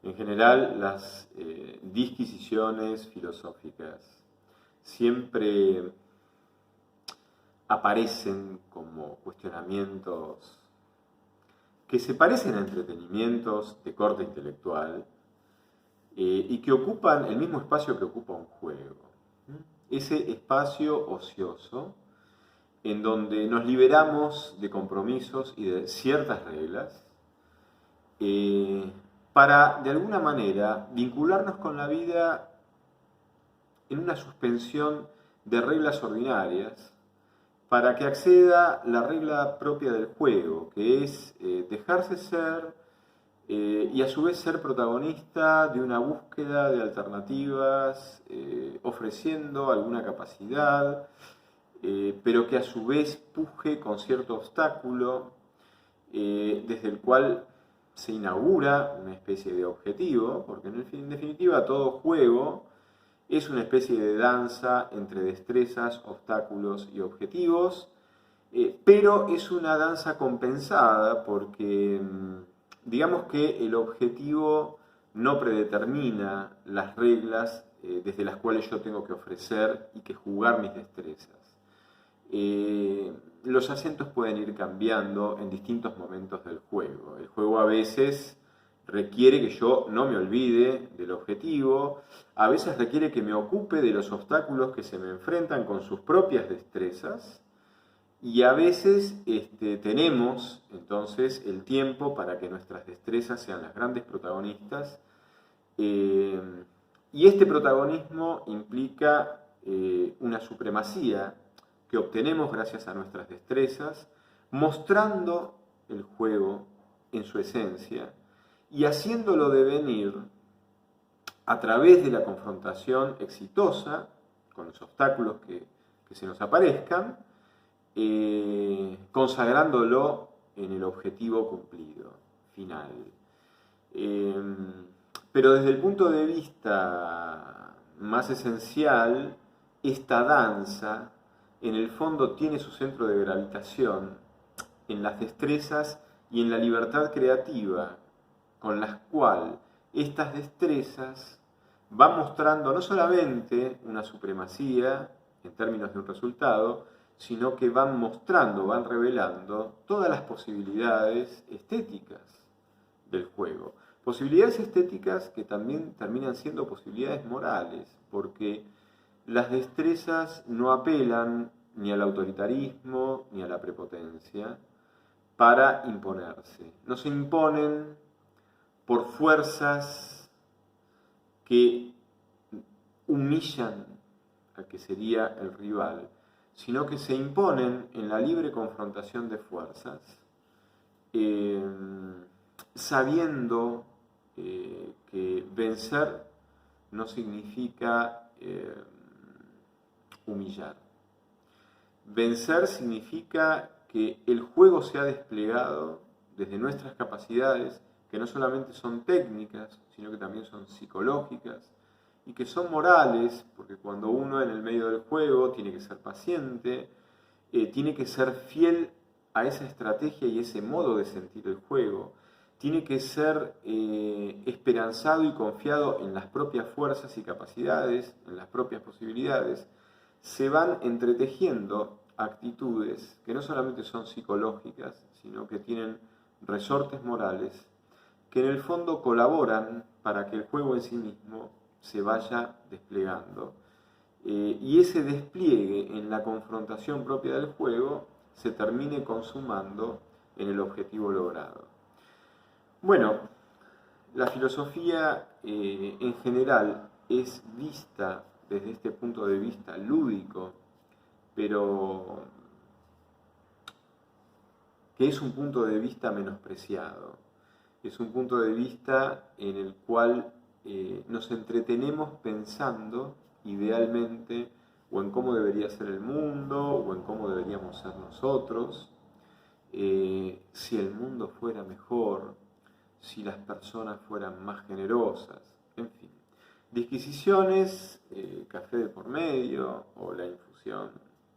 En general, las disquisiciones filosóficas siempre aparecen como cuestionamientos que se parecen a entretenimientos de corte intelectual y que ocupan el mismo espacio que ocupa un juego. Ese espacio ocioso en donde nos liberamos de compromisos y de ciertas reglas para, de alguna manera, vincularnos con la vida en una suspensión de reglas ordinarias para que acceda la regla propia del juego, que es dejarse ser y a su vez ser protagonista de una búsqueda de alternativas, ofreciendo alguna capacidad, pero que a su vez puje con cierto obstáculo, desde el cual se inaugura una especie de objetivo, porque en definitiva todo juego es una especie de danza entre destrezas, obstáculos y objetivos, pero es una danza compensada porque digamos que el objetivo no predetermina las reglas desde las cuales yo tengo que ofrecer y que jugar mis destrezas. Los acentos pueden ir cambiando en distintos momentos del juego. El juego a veces requiere que yo no me olvide del objetivo, a veces requiere que me ocupe de los obstáculos que se me enfrentan con sus propias destrezas, y a veces tenemos entonces el tiempo para que nuestras destrezas sean las grandes protagonistas, y este protagonismo implica una supremacía que obtenemos gracias a nuestras destrezas, mostrando el juego en su esencia y haciéndolo devenir a través de la confrontación exitosa con los obstáculos que se nos aparezcan, consagrándolo en el objetivo cumplido, final. Pero desde el punto de vista más esencial, esta danza en el fondo tiene su centro de gravitación en las destrezas y en la libertad creativa con las cuales estas destrezas van mostrando no solamente una supremacía en términos de un resultado, sino que van mostrando, van revelando todas las posibilidades estéticas del juego. Posibilidades estéticas que también terminan siendo posibilidades morales, porque las destrezas no apelan ni al autoritarismo ni a la prepotencia para imponerse. No se imponen por fuerzas que humillan al que sería el rival, sino que se imponen en la libre confrontación de fuerzas, sabiendo que vencer no significa humillar. Vencer significa que el juego se ha desplegado desde nuestras capacidades, que no solamente son técnicas, sino que también son psicológicas, y que son morales, porque cuando uno en el medio del juego tiene que ser paciente, tiene que ser fiel a esa estrategia y ese modo de sentir el juego, tiene que ser esperanzado y confiado en las propias fuerzas y capacidades, en las propias posibilidades, se van entretejiendo actitudes que no solamente son psicológicas, sino que tienen resortes morales, que en el fondo colaboran para que el juego en sí mismo se vaya desplegando. Y ese despliegue en la confrontación propia del juego se termine consumando en el objetivo logrado. Bueno, la filosofía en general es vista desde este punto de vista lúdico, pero que es un punto de vista menospreciado. Es un punto de vista en el cual nos entretenemos pensando idealmente o en cómo debería ser el mundo o en cómo deberíamos ser nosotros, si el mundo fuera mejor, si las personas fueran más generosas, en fin. Disquisiciones, café de por medio o la infusión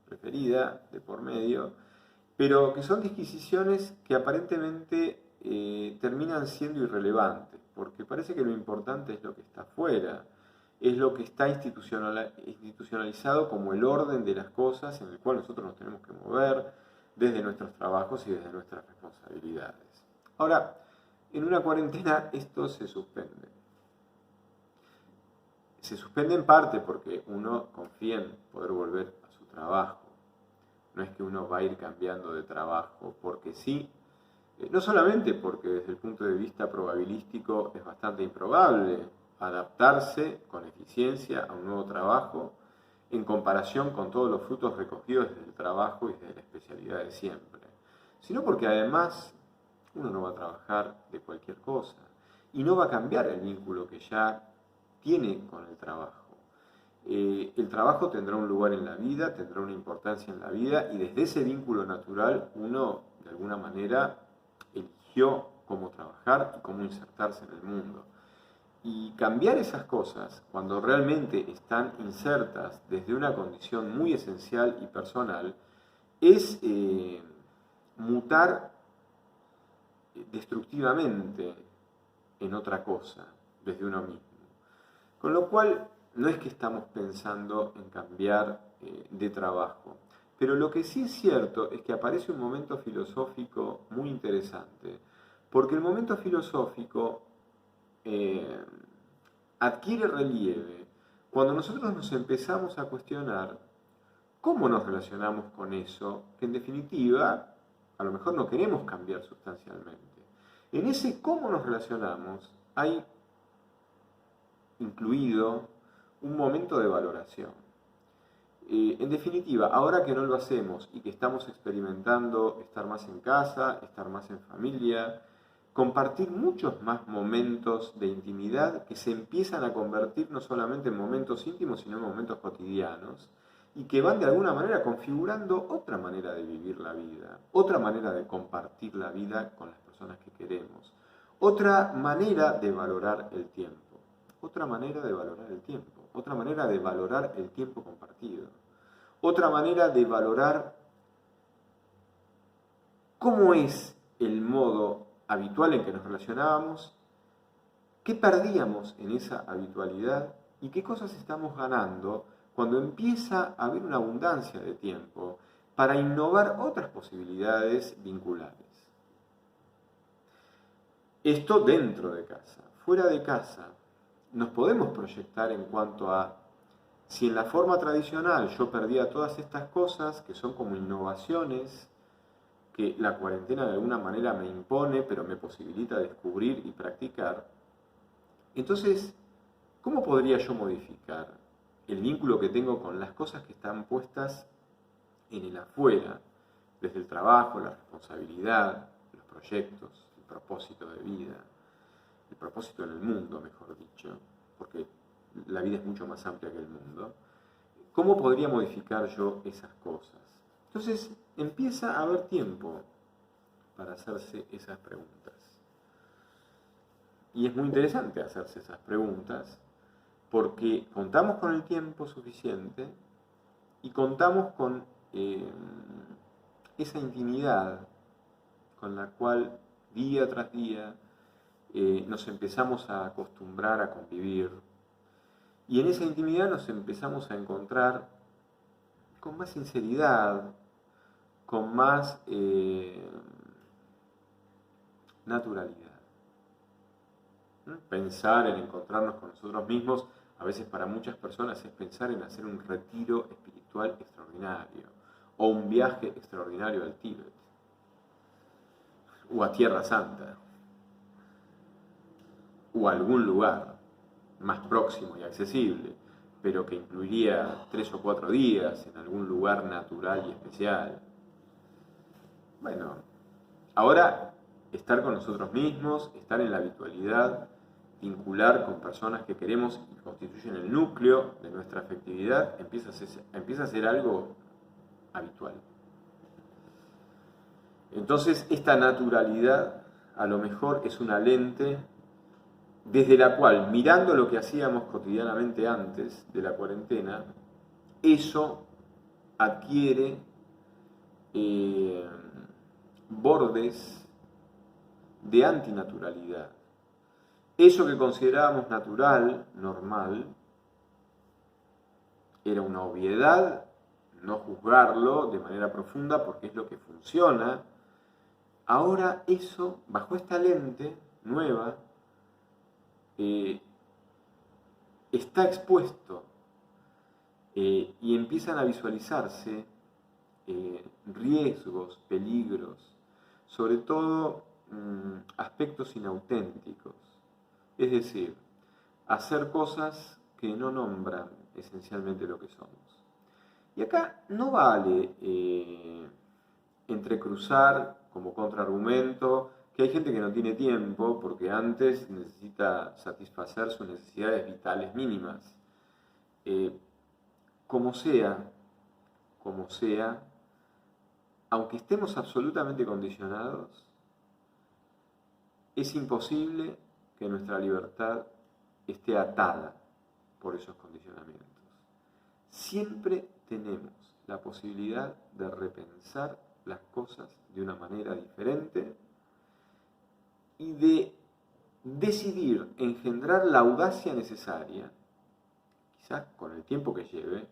preferida de por medio, pero que son disquisiciones que aparentemente terminan siendo irrelevantes, porque parece que lo importante es lo que está afuera, es lo que está institucionalizado como el orden de las cosas en el cual nosotros nos tenemos que mover desde nuestros trabajos y desde nuestras responsabilidades. Ahora, en una cuarentena esto se suspende. Se suspende en parte porque uno confía en poder volver a su trabajo. No es que uno va a ir cambiando de trabajo porque sí, no solamente porque desde el punto de vista probabilístico es bastante improbable adaptarse con eficiencia a un nuevo trabajo en comparación con todos los frutos recogidos desde el trabajo y desde la especialidad de siempre, sino porque además uno no va a trabajar de cualquier cosa y no va a cambiar el vínculo que ya tiene con el trabajo. El trabajo tendrá un lugar en la vida, tendrá una importancia en la vida y desde ese vínculo natural uno de alguna manera eligió cómo trabajar y cómo insertarse en el mundo. Y cambiar esas cosas cuando realmente están insertas desde una condición muy esencial y personal es mutar destructivamente en otra cosa desde uno mismo. Con lo cual no es que estamos pensando en cambiar de trabajo, pero lo que sí es cierto es que aparece un momento filosófico muy interesante, porque el momento filosófico adquiere relieve cuando nosotros nos empezamos a cuestionar cómo nos relacionamos con eso, que en definitiva a lo mejor no queremos cambiar sustancialmente. En ese cómo nos relacionamos hay incluido un momento de valoración. En definitiva, ahora que no lo hacemos y que estamos experimentando estar más en casa, estar más en familia, compartir muchos más momentos de intimidad que se empiezan a convertir no solamente en momentos íntimos, sino en momentos cotidianos, y que van de alguna manera configurando otra manera de vivir la vida, otra manera de compartir la vida con las personas que queremos, otra manera de valorar el tiempo. Otra manera de valorar el tiempo, otra manera de valorar el tiempo compartido, otra manera de valorar cómo es el modo habitual en que nos relacionábamos, qué perdíamos en esa habitualidad y qué cosas estamos ganando cuando empieza a haber una abundancia de tiempo para innovar otras posibilidades vinculares. Esto dentro de casa. Fuera de casa, nos podemos proyectar en cuanto a si en la forma tradicional yo perdía todas estas cosas que son como innovaciones que la cuarentena de alguna manera me impone pero me posibilita descubrir y practicar, entonces, ¿cómo podría yo modificar el vínculo que tengo con las cosas que están puestas en el afuera, desde el trabajo, la responsabilidad, los proyectos, el propósito de vida? El propósito en el mundo, mejor dicho, porque la vida es mucho más amplia que el mundo. ¿Cómo podría modificar yo esas cosas? Entonces empieza a haber tiempo para hacerse esas preguntas. Y es muy interesante hacerse esas preguntas porque contamos con el tiempo suficiente y contamos con esa intimidad con la cual día tras día nos empezamos a acostumbrar a convivir y en esa intimidad nos empezamos a encontrar con más sinceridad, con más naturalidad. Pensar en encontrarnos con nosotros mismos, a veces para muchas personas es pensar en hacer un retiro espiritual extraordinario o un viaje extraordinario al Tíbet o a Tierra Santa o a algún lugar más próximo y accesible, pero que incluiría 3 o 4 días en algún lugar natural y especial. Bueno, ahora estar con nosotros mismos, estar en la habitualidad, vincular con personas que queremos y constituyen el núcleo de nuestra afectividad, empieza a ser algo habitual. Entonces, esta naturalidad a lo mejor es una lente desde la cual, mirando lo que hacíamos cotidianamente antes de la cuarentena, eso adquiere bordes de antinaturalidad. Eso que considerábamos natural, normal, era una obviedad, no juzgarlo de manera profunda porque es lo que funciona. Ahora eso, bajo esta lente nueva, está expuesto y empiezan a visualizarse riesgos, peligros, sobre todo aspectos inauténticos. Es decir, hacer cosas que no nombran esencialmente lo que somos. Y acá no vale entrecruzar como contraargumento que hay gente que no tiene tiempo porque antes necesita satisfacer sus necesidades vitales mínimas. Como sea, aunque estemos absolutamente condicionados, es imposible que nuestra libertad esté atada por esos condicionamientos. Siempre tenemos la posibilidad de repensar las cosas de una manera diferente y de decidir engendrar la audacia necesaria, quizás con el tiempo que lleve,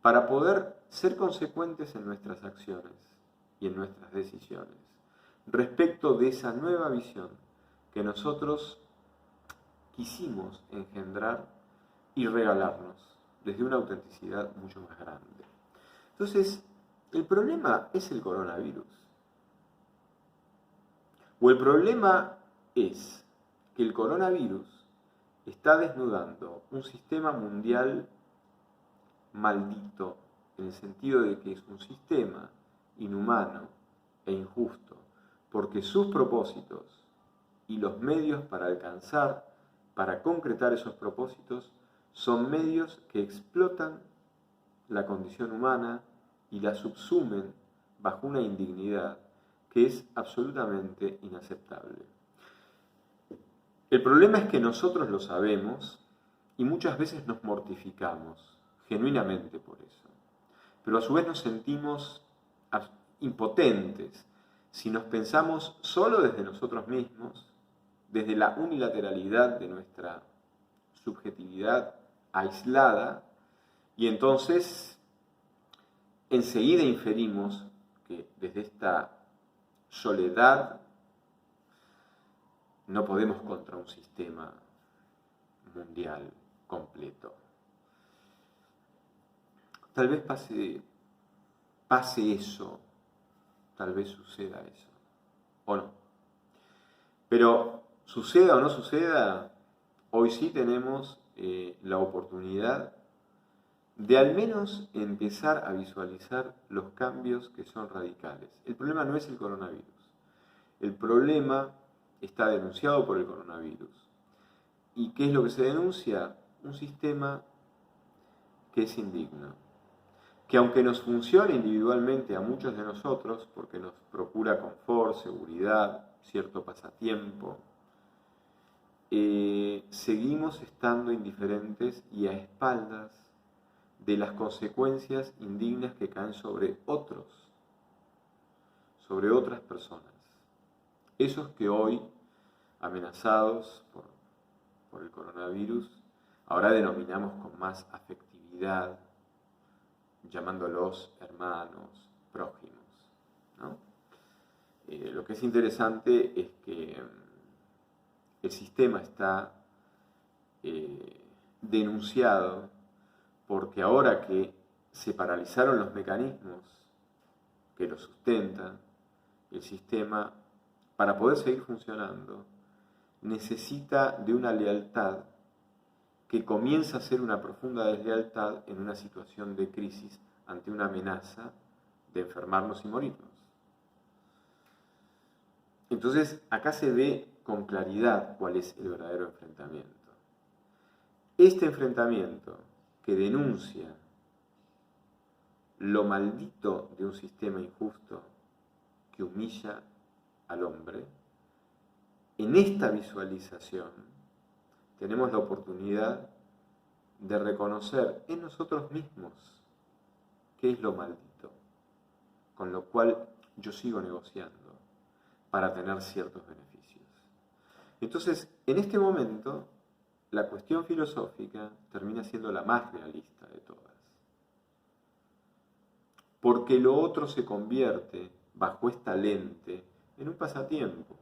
para poder ser consecuentes en nuestras acciones y en nuestras decisiones respecto de esa nueva visión que nosotros quisimos engendrar y regalarnos desde una autenticidad mucho más grande. Entonces, ¿el problema es el coronavirus? ¿O el problema es que el coronavirus está desnudando un sistema mundial maldito, en el sentido de que es un sistema inhumano e injusto, porque sus propósitos y los medios para alcanzar, para concretar esos propósitos, son medios que explotan la condición humana y la subsumen bajo una indignidad que es absolutamente inaceptable. El problema es que nosotros lo sabemos y muchas veces nos mortificamos genuinamente por eso, pero a su vez nos sentimos impotentes si nos pensamos solo desde nosotros mismos, desde la unilateralidad de nuestra subjetividad aislada, y entonces enseguida inferimos que desde esta soledad no podemos contra un sistema mundial completo. Tal vez pase eso, tal vez suceda eso, o no. Pero suceda o no suceda, hoy sí tenemos la oportunidad de al menos empezar a visualizar los cambios que son radicales. El problema no es el coronavirus. El problema está denunciado por el coronavirus. ¿Y qué es lo que se denuncia? Un sistema que es indigno, que aunque nos funcione individualmente a muchos de nosotros, porque nos procura confort, seguridad, cierto pasatiempo, seguimos estando indiferentes y a espaldas de las consecuencias indignas que caen sobre otros, sobre otras personas. Esos que hoy, amenazados por el coronavirus, ahora denominamos con más afectividad, llamándolos hermanos, prójimos, ¿no? Lo que es interesante es que el sistema está denunciado porque ahora que se paralizaron los mecanismos que lo sustentan, el sistema, para poder seguir funcionando, necesita de una lealtad que comienza a ser una profunda deslealtad en una situación de crisis ante una amenaza de enfermarnos y morirnos. Entonces, acá se ve con claridad cuál es el verdadero enfrentamiento. Este enfrentamiento que denuncia lo maldito de un sistema injusto que humilla al hombre, en esta visualización tenemos la oportunidad de reconocer en nosotros mismos qué es lo maldito, con lo cual yo sigo negociando para tener ciertos beneficios. Entonces, en este momento, la cuestión filosófica termina siendo la más realista de todas. Porque lo otro se convierte, bajo esta lente, en un pasatiempo.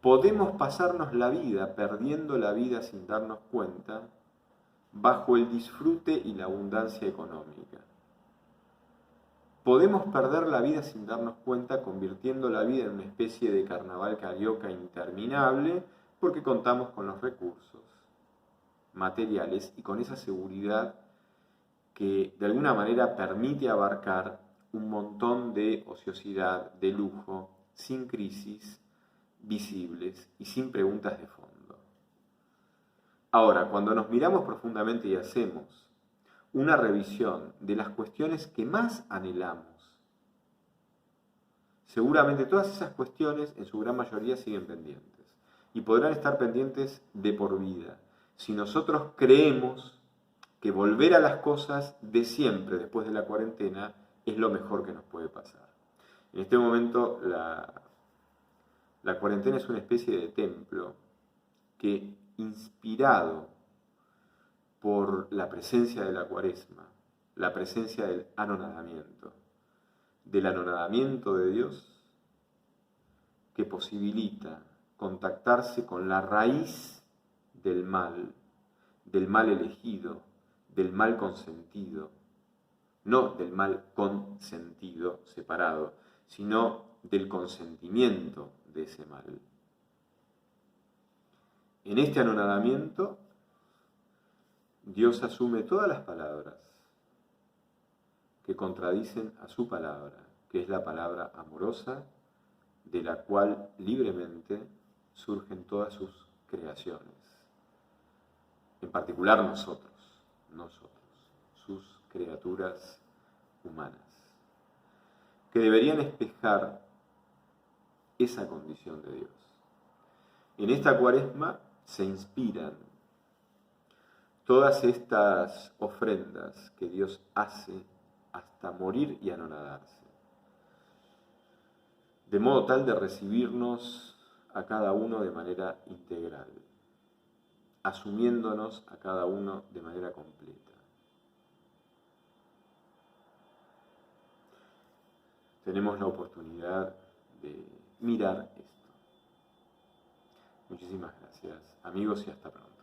Podemos pasarnos la vida perdiendo la vida sin darnos cuenta, bajo el disfrute y la abundancia económica. Podemos perder la vida sin darnos cuenta, convirtiendo la vida en una especie de carnaval carioca interminable, porque contamos con los recursos materiales y con esa seguridad que de alguna manera permite abarcar un montón de ociosidad, de lujo, sin crisis visibles y sin preguntas de fondo. Ahora, cuando nos miramos profundamente y hacemos una revisión de las cuestiones que más anhelamos, seguramente todas esas cuestiones en su gran mayoría siguen pendientes y podrán estar pendientes de por vida si nosotros creemos que volver a las cosas de siempre después de la cuarentena es lo mejor que nos puede pasar. En este momento la cuarentena es una especie de templo que, inspirado por la presencia de la cuaresma, la presencia del anonadamiento de Dios, que posibilita contactarse con la raíz del mal elegido, del mal consentido, no del mal consentido separado, sino del consentimiento de ese mal. En este anonadamiento, Dios asume todas las palabras que contradicen a su palabra, que es la palabra amorosa, de la cual libremente surgen todas sus creaciones. En particular nosotros, sus criaturas humanas, que deberían espejar esa condición de Dios. En esta cuaresma se inspiran todas estas ofrendas que Dios hace hasta morir y anonadarse, de modo tal de recibirnos a cada uno de manera integral, asumiéndonos a cada uno de manera completa. Tenemos la oportunidad de mirar esto. Muchísimas gracias, amigos, y hasta pronto.